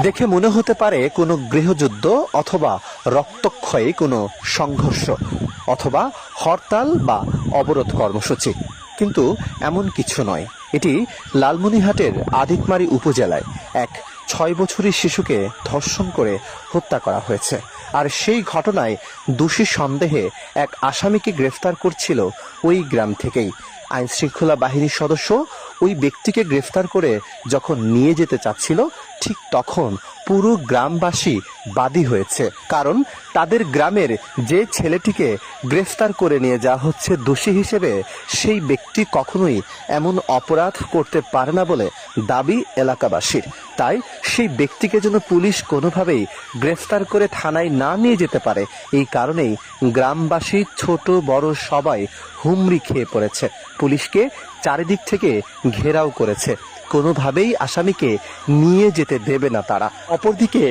দেখে মনে হতে পারে কোনো গৃহযুদ্ধ অথবা রক্তক্ষয়ী কোনো সংঘর্ষ অথবা হরতাল বা অবরোধ কর্মসূচি, কিন্তু এমন কিছু নয়। এটি লালমনিরহাটের আদিকমারী উপজেলায় এক 6 বছরের শিশুকে ধর্ষণ করে হত্যা করা হয়েছে। আর সেই ঘটনায় দোষী সন্দেহে এক আসামিকে গ্রেফতার করছিল ওই গ্রাম থেকেই। আইন শৃঙ্খলা বাহিনীর সদস্য ওই ব্যক্তিকে গ্রেফতার করে যখন নিয়ে যেতে চাচ্ছিল, ঠিক তখন পুরো গ্রামবাসী বাদী হয়েছে। কারণ তাদের গ্রামের যে ছেলেটিকে গ্রেফতার করে নিয়ে যাওয়া হচ্ছে দোষী হিসেবে, সেই ব্যক্তি কখনোই এমন অপরাধ করতে পারে না বলে দাবি এলাকাবাসীর। তাই সেই ব্যক্তিকে যেন পুলিশ কোনোভাবেই গ্রেফতার করে থানায় না নিয়ে যেতে পারে, এই কারণেই গ্রামবাসী ছোট বড় সবাই হুমড়ি খেয়ে পড়েছে। পুলিশকে চারিদিক থেকে ঘেরাও করেছে, কোনোভাবেই আসামিকে নিয়ে যেতে দেবে না তারা। অপরদিকে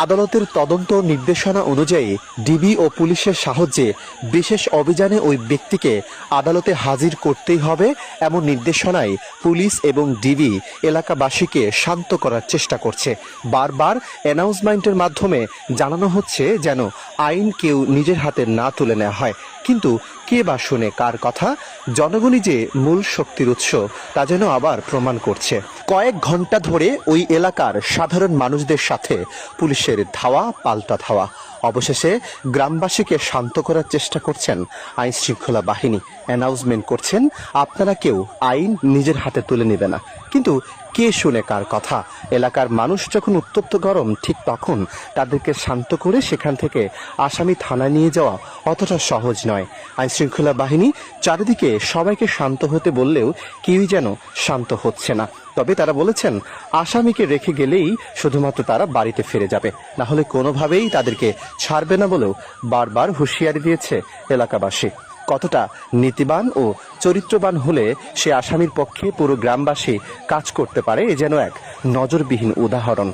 আদালতের তদন্ত নির্দেশনা অনুযায়ী ডিবি ও পুলিশের সাহায্যে বিশেষ অভিযানে ওই ব্যক্তিকে আদালতে হাজির করতেই হবে, এমন নির্দেশনায় পুলিশ এবং ডিবি এলাকাবাসীকে শান্ত করার চেষ্টা করছে। বারবার অ্যানাউন্সমেন্টের মাধ্যমে জানানো হচ্ছে যেন আইন কেউ নিজের হাতে না তুলে নেওয়া হয়, কিন্তু কে বা শুনে কার কথা? জনগণই যে মূল শক্তির উৎস, তা যেন আবার প্রমাণ করছে। কয়েক ঘন্টা ধরে ওই এলাকার সাধারণ মানুষদের সাথে পুলিশের ধাওয়া পাল্টা ধাওয়া। অবশেষে গ্রামবাসীকে শান্ত করার চেষ্টা করছেন আইন শৃঙ্খলা বাহিনী। অ্যানাউন্সমেন্ট করছেন, আপনারা কেউ আইন নিজের হাতে তুলে নেবে না। কিন্তু কে শুনে কার কথা? এলাকার মানুষ যখন উত্তপ্ত গরম, ঠিক তখন তাদেরকে শান্ত করে সেখান থেকে আসামি থানায় নিয়ে যাওয়া অতটা সহজ নয়। আইন শৃঙ্খলা বাহিনী চারিদিকে সবাইকে শান্ত হতে বললেও কেউই যেন শান্ত হচ্ছে না। তবে তারা বলেছেন, আসামিকে রেখে গেলেই শুধুমাত্র তারা বাড়িতে ফিরে যাবে, না হলে কোনোভাবেই তাদেরকে ছাড়বে না বলেও বারবার হুঁশিয়ারি দিয়েছে এলাকাবাসী। কতটা নীতিবান ও চরিত্রবান হলে সে আসামির পক্ষে পুরো গ্রামবাসী কাজ করতে পারে, এ যেন এক নজরবিহীন উদাহরণ।